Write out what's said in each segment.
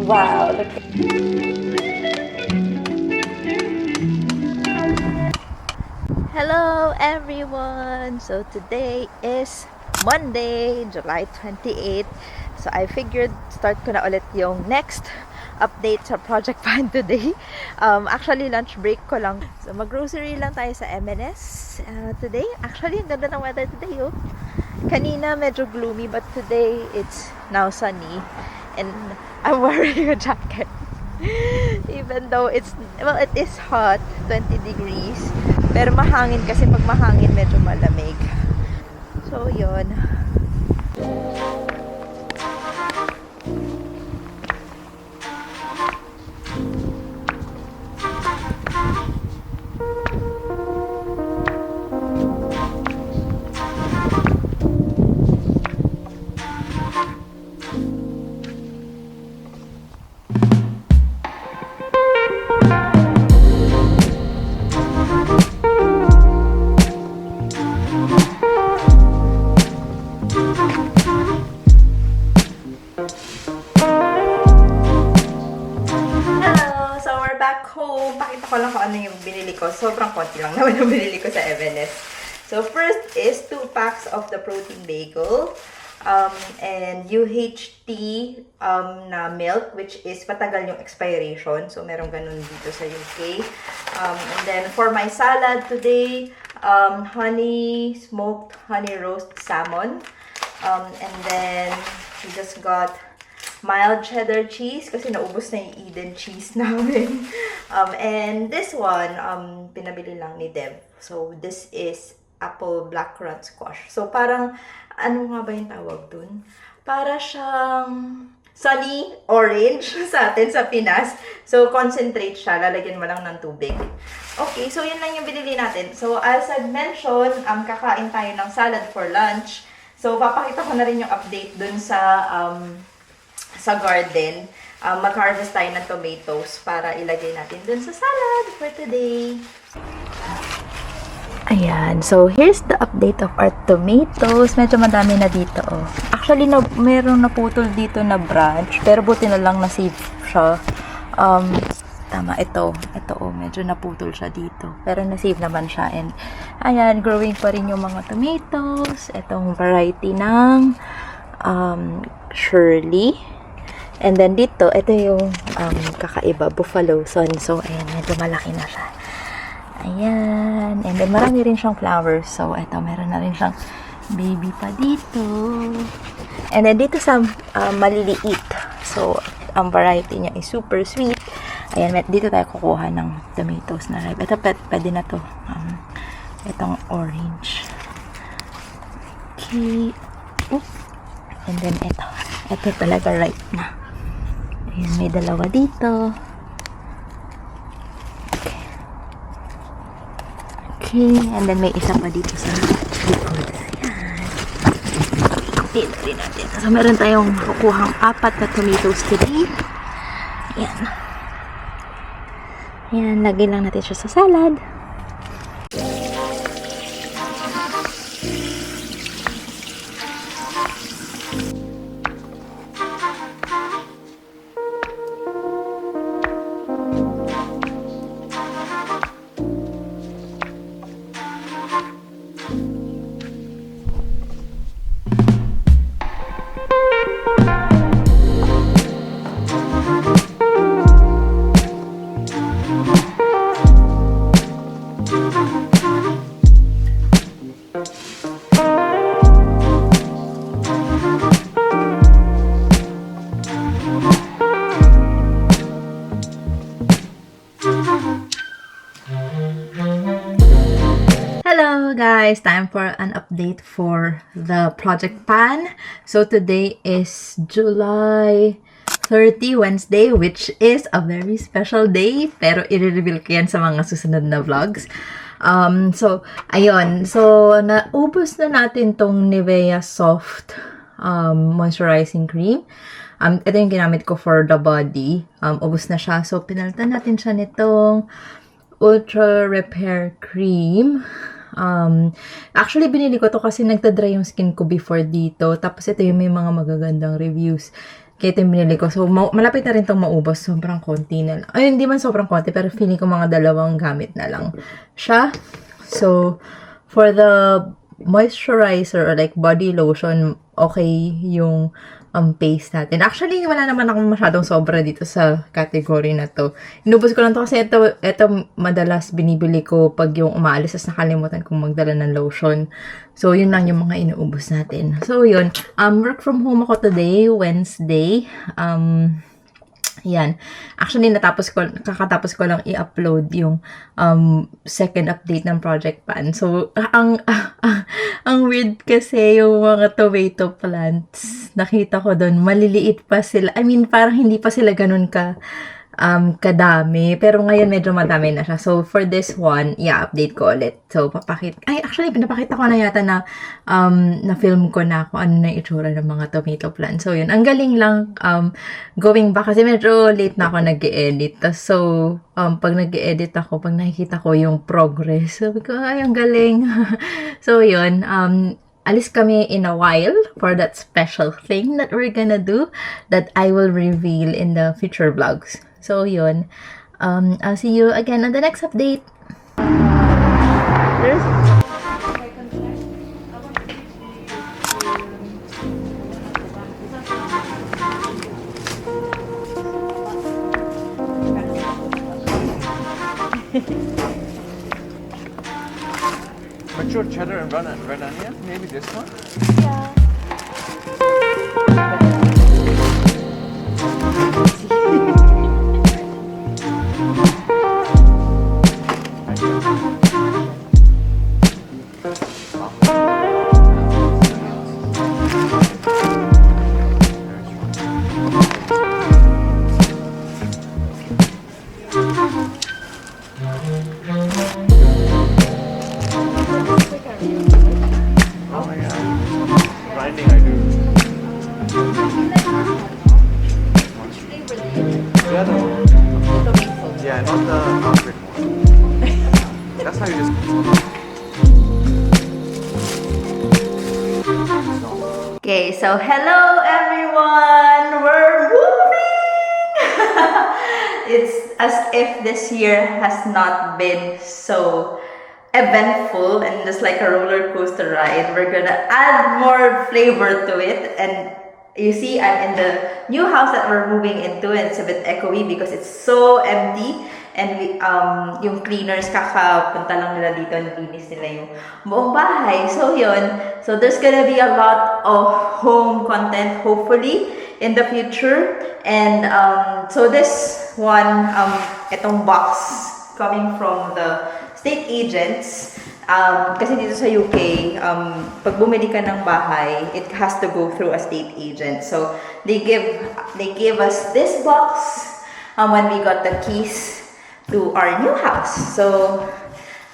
Wow, look. Hello everyone! So today is Monday, July 28th. So I figured start ko na ulit yung next update sa Project Pan today. Actually, lunch break ko lang. So mag-grocery lang tayo sa M&S today. Actually, ang ganda ng weather today, oh. Kanina medyo gloomy, but today it's now sunny. And I'm wearing a jacket. Even though it is hot, 20 degrees. Pero mahangin kasi pag mahangin medyo malamig. So, yun. Back home, pakita ko lang kung ano yung binili ko. Sobrang konti lang naman yung binili ko sa M&S. So, first is 2 packs of the protein bagel. And UHT na milk, which is patagal yung expiration. So, meron ganun dito sa UK. And then, for my salad today, smoked honey roast salmon. And then, we just got mild cheddar cheese kasi naubos na yung Eden cheese namin. And this one, pinabili lang ni Dev. So, this is apple blackcurrant squash. So, parang, ano nga ba yung tawag dun? Para siyang sunny orange sa atin sa Pinas. So, concentrate siya. Lalagyan mo lang ng tubig. Okay, so yun lang yung binili natin. So, as I've mentioned, kakain tayo ng salad for lunch. So, papakita ko na rin yung update dun sa garden. Mag-harvest tayo ng tomatoes para ilagay natin dun sa salad for today. Ayan. So, here's the update of our tomatoes. Medyo madami na dito, oh. Actually, meron naputol dito na branch. Pero buti na lang na-save siya. Tama, ito. Ito, oh. Medyo naputol siya dito. Pero na-save naman siya. And, ayan, growing pa rin yung mga tomatoes. Itong variety ng Shirley. And then dito, ito yung kakaiba, Buffalo Son. So, ayan, medyo malaki na siya. Ayan. And then, marami rin siyang flowers. So, ito, meron na rin siyang baby pa dito. And then, dito sa maliliit. So, ang variety niya is super sweet. Ayan, dito tayo kukuha ng tomatoes na ripe. Ito, pwede na to. Itong orange. Okay. And then, ito. Ito talaga ripe na. Ayan, may dalawa dito. Okay. And then, may isa pa dito sa likod. Ayan. Dito rin natin. So, meron tayong kukuhang 4 na tomatoes today. Ayan. Ayan, lagay lang natin siya sa salad. Hello guys! Time for an update for the Project Pan. So today is July 30, Wednesday, which is a very special day. Pero i-reveal ko yan sa mga susunod na vlogs. So, ayun. So, naubos na natin tong Nivea Soft Moisturizing Cream. Ito yung ginamit ko for the body. Ubos na siya. So, pinalitan natin siya nitong Ultra Repair Cream. Actually, binili ko to kasi nagta-dry yung skin ko before dito. Tapos, ito yung may mga magagandang reviews. Kaya ito yung binili ko. So, malapit na rin itong maubos. Sobrang konti na lang. Ay, hindi man sobrang konti, pero feeling ko mga 2 gamit na lang siya. So, for the moisturizer or like body lotion, okay yung paste natin. Actually, wala naman akong masyadong sobra dito sa category na to. Inubos ko lang to kasi ito madalas binibili ko pag yung umaalis as nakalimutan kong magdala ng lotion. So, yun lang yung mga inuubos natin. So, yun. Work from home ako today, Wednesday. Yan. Actually, kakatapos ko lang i-upload yung second update ng project pan. So, ang weird kasi yung mga tomato plants. Nakita ko doon, maliliit pa sila. I mean, parang hindi pa sila ganun kadami. Pero ngayon medyo madami na siya. So, for this one, update ko ulit. So, pinapakita ko na yata na na-film ko na kung ano na itsura ng mga tomato plants. So, yun. Ang galing lang going back kasi medyo late na ako nag-e-edit. So, pag nag-e-edit ako, pag nakikita ko yung progress, sabi ko, ay, ang galing. So, yun. Alis kami in a while for that special thing that we're gonna do that I will reveal in the future vlogs. So, yun. I'll see you again on the next update. Mature cheddar and red onion? Maybe this one? Oh my god. Grinding I do. The other one. Yeah, not the outfit one. That's how you just. Okay, so hello everyone! We're moving! It's as if this year has not been so eventful and just like a roller coaster ride. We're gonna add more flavor to it, and you see I'm in the new house that we're moving into, and it's a bit echoey because it's so empty. And we, yung cleaners, kakapunta lang nila dito, nilinis nila yung buong bahay. So, yun. So, there's gonna be a lot of home content, hopefully, in the future. And, so this one, itong box coming from the state agents, kasi dito sa UK, pag bumili ka ng bahay, it has to go through a state agent. So, they give us this box when we got the keys to our new house. So,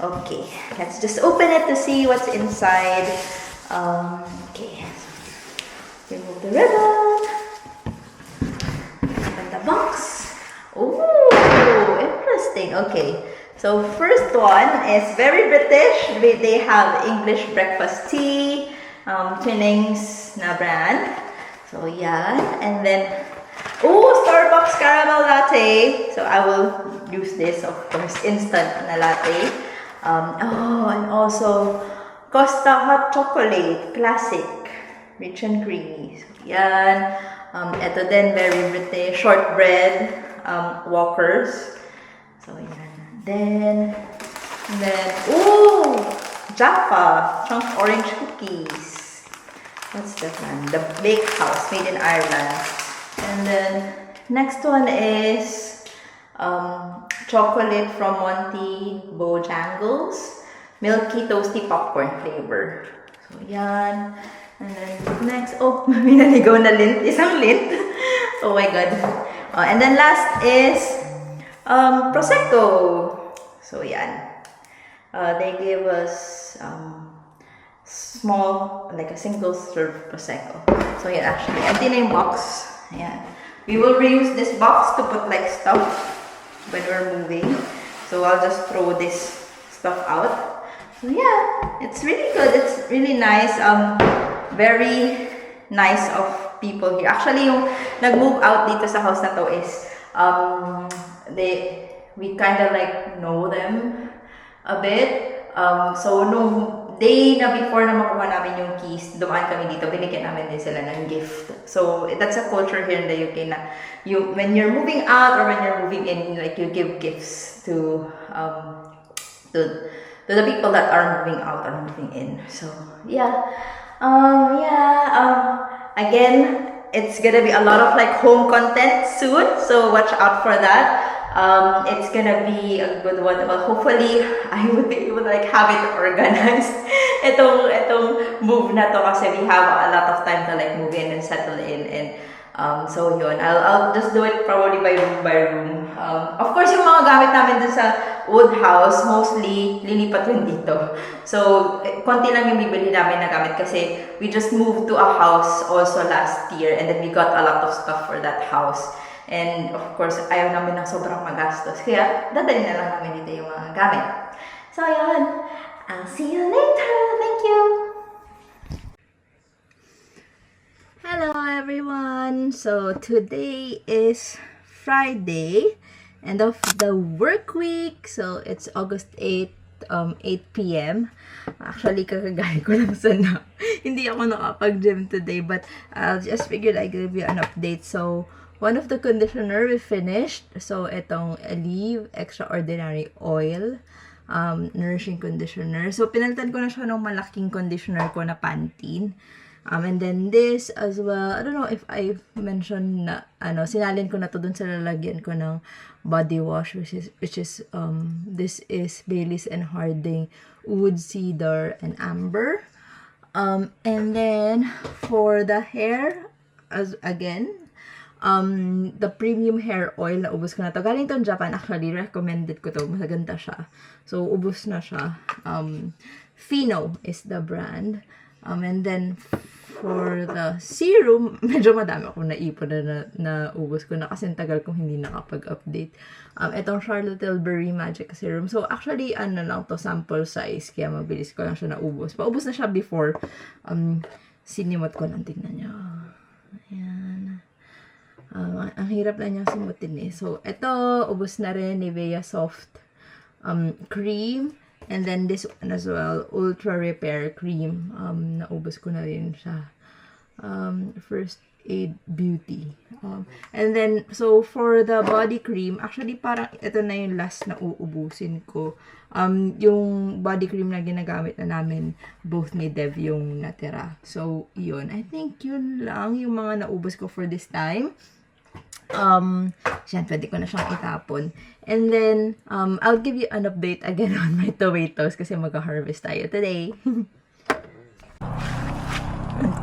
okay, let's just open it to see what's inside. Okay, remove the ribbon. Open the box. Ooh, interesting. Okay, so first one is very British. They have English breakfast tea, Twinings na brand. So, yeah, and then Starbucks caramel latte. So I will use this, of course, instant na latte. And also Costa hot chocolate, classic, rich and creamy. So, yan. Ito din, very British, shortbread, Walkers. So yan. Then, Jaffa, chunk orange cookies. What's that one? The Bake House, made in Ireland. And then, next one is chocolate from Monty Bojangles. Milky toasty popcorn flavor. So, yan. And then, next, may naligaw na lint. Isang lint. Oh my God. And then, last is Prosecco. So, yan. They gave us small, like a single serve Prosecco. So, yan, actually. Empty na yung box. Ayan. We will reuse this box to put like stuff when we're moving. So I'll just throw this stuff out. So yeah, it's really good. It's really nice. Very nice of people here. Actually, yung nag-move out dito sa house na to is, we kind of like know them a bit. So, nung day na before na makuha namin yung keys, dumaan kami dito, binigyan namin din sila ng gift. So, that's a culture here in the UK na when you're moving out or when you're moving in, like, you give gifts to the people that are moving out or moving in. So, yeah. Again, it's gonna be a lot of like home content soon, so watch out for that. It's gonna be a good one. Well, hopefully, I would be able to like have it organized. Itong move na to kasi we have a lot of time to like move in and settle in, and so yun. I'll just do it probably by room by room. Of course, yung mga gamit namin dun sa old house, mostly lilipat yun dito. So, konti lang yung bibili namin na gamit kasi we just moved to a house also last year, and then we got a lot of stuff for that house. And of course, ayaw namin ng sobrang magastos. Kaya, dadali na lang namin dito yung mga gamit. So, yun. I'll see you later. Thank you. Hello everyone! So today is Friday, end of the work week. So it's August 8, 8 p.m. Actually, kakagaling ko lang sana. Hindi ako nakapag-gym today, but I'll just figured I'd give you an update. So, one of the conditioner we finished. So, itong Aleve Extraordinary Oil Nourishing Conditioner. So, pinalitan ko na siya ng malaking conditioner ko na Pantene. And then this as well, I don't know if I mentioned na, sinalin ko na to dun sa lalagyan ko ng body wash, which is this is Baileys and Harding Wood Cedar and Amber. And then for the hair, the premium hair oil na ubos ko na to. Galing to Japan, actually, recommended ko to. Masaganda siya. So, ubos na siya. Fino is the brand. And then, for the serum, medyo madami akong naipon na ubos ko na kasi tagal kong hindi nakapag-update. Itong Charlotte Tilbury Magic Serum. So, actually, lang to, sample size. Kaya mabilis ko lang siya naubos. Paubos na siya before. Sinimot ko lang, tignan nyo. Ayan. Ang hirap na niyang simutin eh. So, ito, ubos na rin, Nivea Soft Cream. And then this one as well, Ultra Repair Cream. Naubos ko na rin siya. First Aid Beauty. And then, so for the body cream, actually parang ito na yung last na uubusin ko. Yung body cream na ginagamit na namin, both ni Dev yung natira. So, yun. I think yun lang yung mga naubos ko for this time. Yan, pwede ko na siyang itapon. And then, I'll give you an update again on my tomatoes kasi mag-harvest tayo today.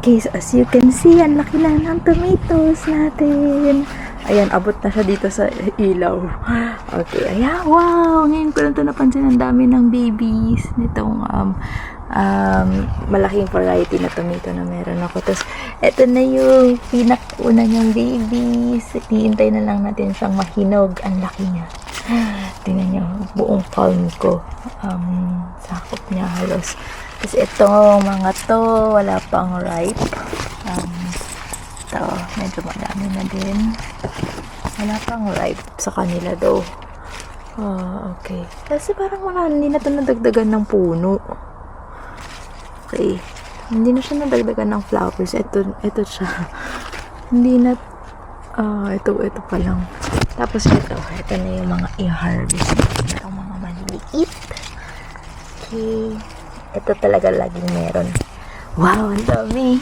Okay, so as you can see, ang laki na ng tomatoes natin. Ayan, abot na siya dito sa ilaw. Okay, ayan, wow! Ngayon ko lang ito napansin, ang dami ng babies nitong malaking variety na tomato na meron ako. Tapos, eto na yung pinakuna niyang babies. Hihintay na lang natin siyang mahinog. Ang laki niya. Tingnan niyo, buong palm ko. Sakop niya halos. Tapos, itong mga to, wala pang ripe. Ito, medyo madami na din. Wala pang ripe sa kanila daw. Okay. Kasi parang hindi na ito nadagdagan ng puno. Okay. Hindi na siya nadagdagan ng flowers. Ito siya. Hindi na, ito pa lang. Tapos ito na yung mga i-harvest. Ito mga maliliit. Okay. Ito talaga laging meron. Wow, ang dami.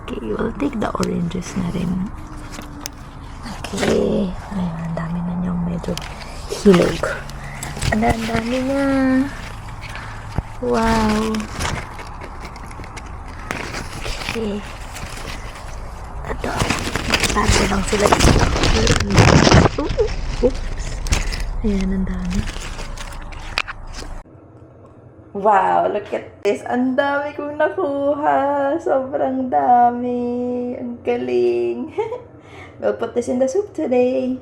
Okay, we'll take the oranges na rin. Okay. Ayun, ang dami na niyang medyo hinog. Ang dami niya. Wow. Okay. Ito. Tato lang sila dito. Oops. Ayan, ang dami. Wow, look at this. Ang dami kong nakuha. Sobrang dami. Ang galing. We'll put this in the soup today.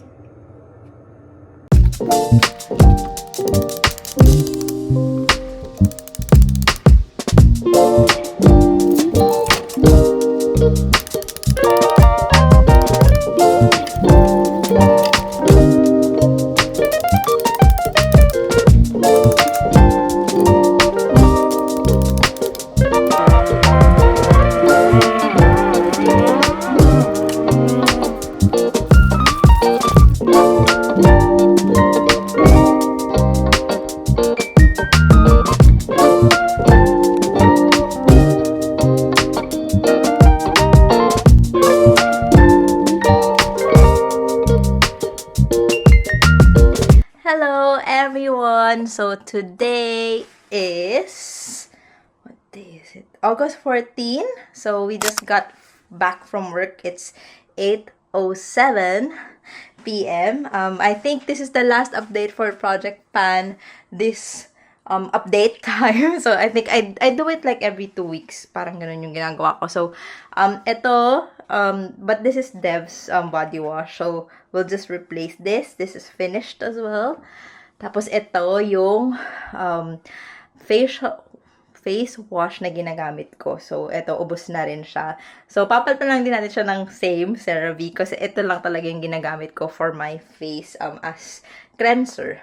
everyone! So today is... what day is it? August 14. So we just got back from work. It's 8:07 p.m. I think this is the last update for Project Pan this update time. So I think I do it like every 2 weeks. Parang ganun yung ginagawa ko. So but this is Dev's body wash. So we'll just replace this. This is finished as well. Tapos ito yung face wash na ginagamit ko. So, ito, ubos na rin siya. So, papalitan lang din natin siya ng same CeraVe kasi ito lang talaga yung ginagamit ko for my face as cleanser.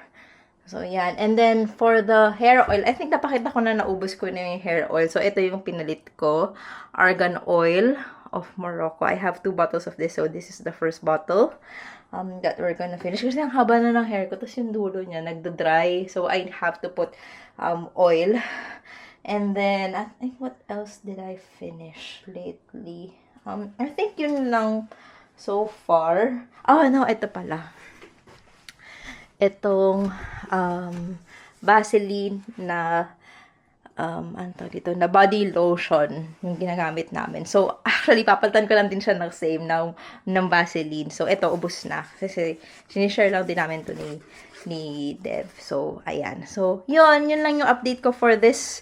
So, yan. And then, for the hair oil, I think napakita ko na naubos ko na yung hair oil. So, ito yung pinalit ko. Argan Oil of Morocco. I have 2 bottles of this. So, this is the first bottle that we're gonna finish. Kasi ang haba na ng hair ko. Tapos yung dulo niya, nagda-dry. So, I have to put oil. And then, I think what else did I finish lately? I think yun lang so far. Oh, no, ito pala. Itong Vaseline na ano tawag dito, na body lotion yung ginagamit namin. So, actually, papalitan ko lang din siya ng same ng Vaseline. So, ito, ubos na. Kasi, sinishare lang din namin to ni Dev. So, ayan. So, yun lang yung update ko for this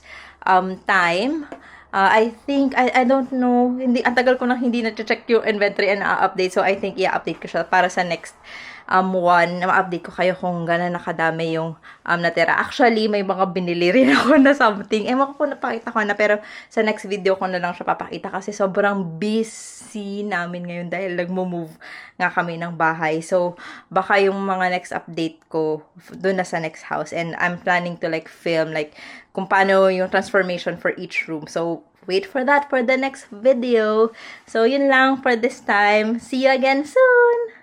time. I think, I don't know, ang tagal ko nang hindi na-check yung inventory and update. So, I think, i-update ko siya para sa next one, ma-update ko kayo kung gano'n nakadami yung natira. Actually, may mga binili rin ako na something. Ewan ko kung napakita ko na, pero sa next video ko na lang siya papakita kasi sobrang busy namin ngayon dahil nagmo-move nga kami ng bahay. So, baka yung mga next update ko doon na sa next house. And I'm planning to like film like kung paano yung transformation for each room. So, wait for that for the next video. So, yun lang for this time. See you again soon!